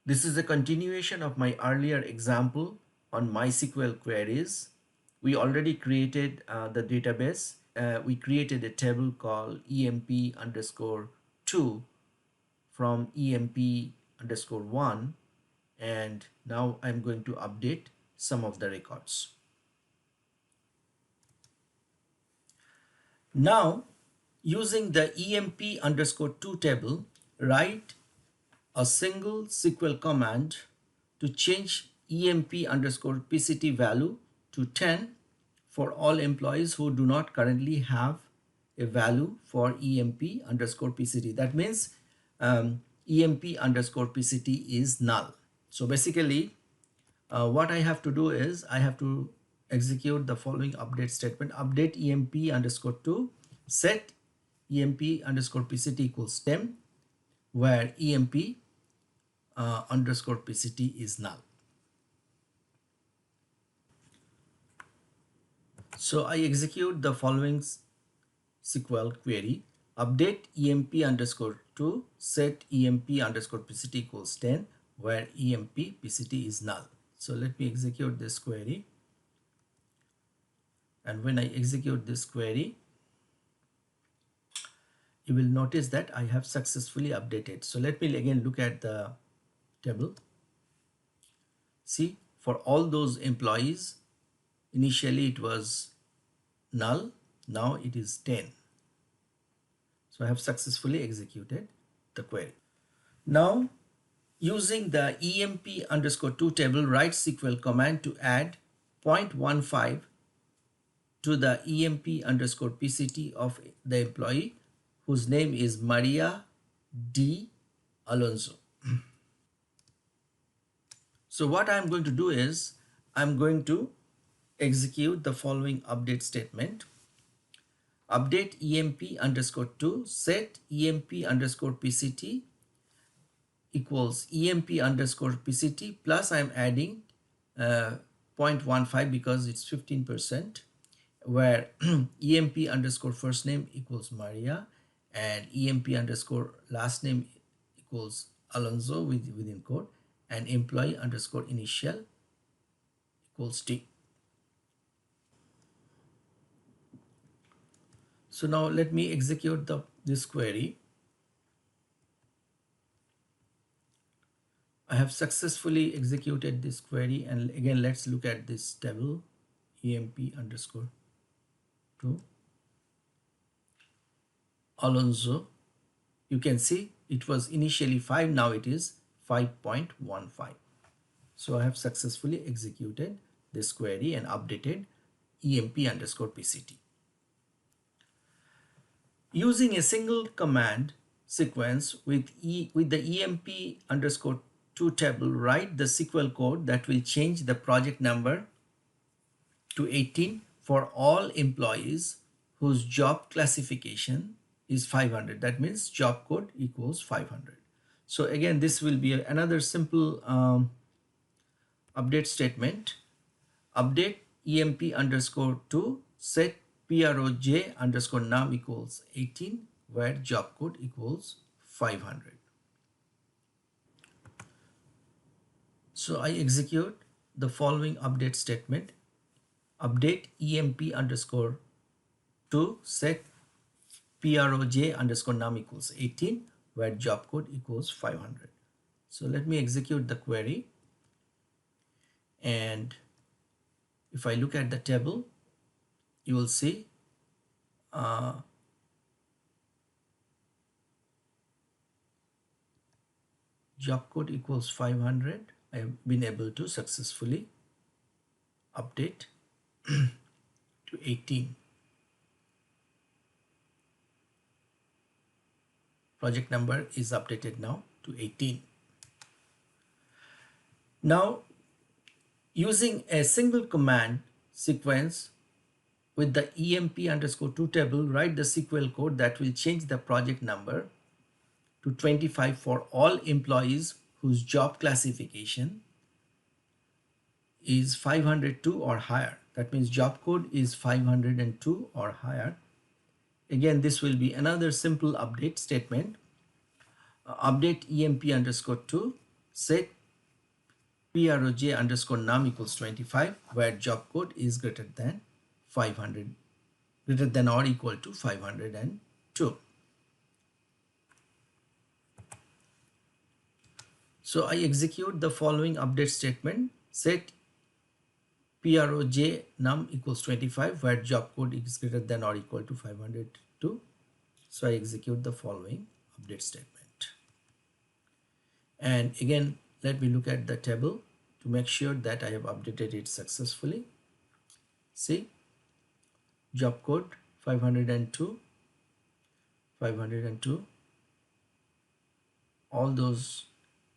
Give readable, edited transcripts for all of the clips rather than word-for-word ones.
This is a continuation of my earlier example on MySQL queries. We already created the database. We created a table called emp underscore 2 from emp underscore 1, and now I'm going to update some of the records. Now, using the emp underscore 2 table, write a single SQL command to change emp underscore pct value to 10 for all employees who do not currently have a value for emp underscore pct. That means emp underscore pct is null. So basically what I have to do is I have to execute the following update statement: update emp underscore 2 set emp underscore pct equals 10, where emp underscore pct is null. So I execute the following SQL query: update emp underscore 2 set emp underscore pct equals 10, where emp pct is null. So let me execute this query, and when I execute this query, you will notice that I have successfully updated. So let me again look at the table. See, for all those employees, initially it was null, now it is 10. So I have successfully executed the query. Now, using the emp underscore 2 table, write SQL command to add 0.15 to the emp underscore pct of the employee whose name is Maria D. Alonso. So what I'm going to do is I'm going to execute the following update statement: update emp underscore 2 set emp underscore pct equals emp underscore pct plus I'm adding 0.15 because it's 15%, where emp underscore first name equals Maria and emp underscore last name equals Alonso within quote, and employee underscore initial equals T. So now let me execute this query. I have successfully executed this query, and again let's look at this table emp underscore 2 Alonso. You can see it was initially 5, now it is 5.15. So I have successfully executed this query and updated emp underscore pct. Using a single command sequence with the emp underscore 2 table, write the SQL code that will change the project number to 18 for all employees whose job classification is 500. That means job code equals 500. So again, this will be another simple update statement: update emp underscore 2 set proj underscore num equals 18, where job code equals 500. So I execute the following update statement: update emp underscore 2 set proj underscore num equals 18, where job code equals 500. So let me execute the query, and if I look at the table, you will see job code equals 500. I have been able to successfully update to 18. Project number is updated now to 18. Now, using a single command sequence with the emp underscore 2 table, write the SQL code that will change the project number to 25 for all employees whose job classification is 502 or higher. That means job code is 502 or higher. Again, this will be another simple update statement: update emp underscore 2 set proj underscore num equals 25, where job code is greater than 500, greater than or equal to 502. So I execute the following update statement. Set proj num equals 25, where job code is greater than or equal to 502. So I execute the following update statement. And again, let me look at the table to make sure that I have updated it successfully. See, job code 502, 502, all those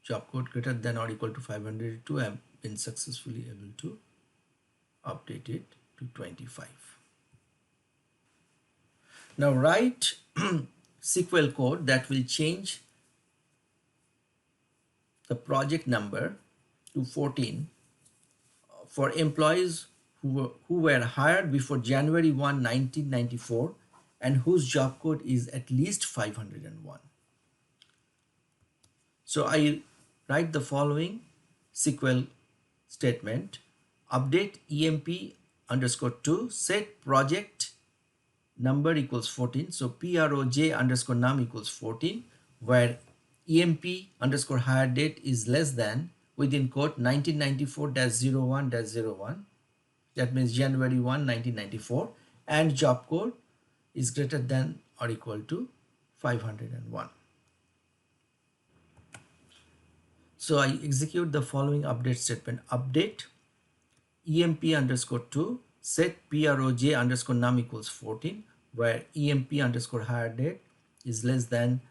job code greater than or equal to 502 have been successfully able to update it to 25. Now write SQL code that will change the project number to 14 for employees who were hired before January 1, 1994 and whose job code is at least 501. So I write the following SQL statement. Update emp underscore 2 set project number equals 14. So proj underscore num equals 14, where emp underscore hire date is less than, within quote, 1994-01-01. That means January 1, 1994, and job code is greater than or equal to 501. So I execute the following update statement. Update emp underscore 2 set proj underscore num equals 14, where emp underscore hire date is less than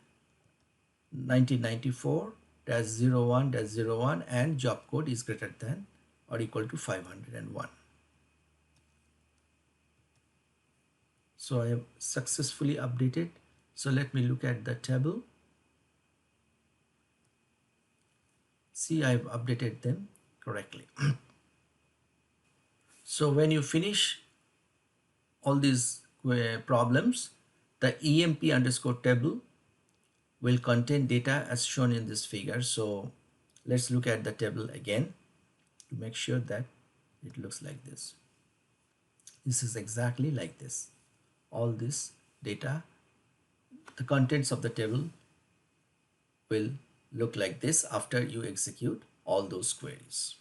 1994-01-01 and job code is greater than or equal to 501. So I have successfully updated. So let me look at the table. See, I have updated them correctly. So when you finish all these problems, the emp underscore table will contain data as shown in this figure. So let's look at the table again to make sure that it looks like this. This is exactly like this. All this data, the contents of the table will look like this after you execute all those queries.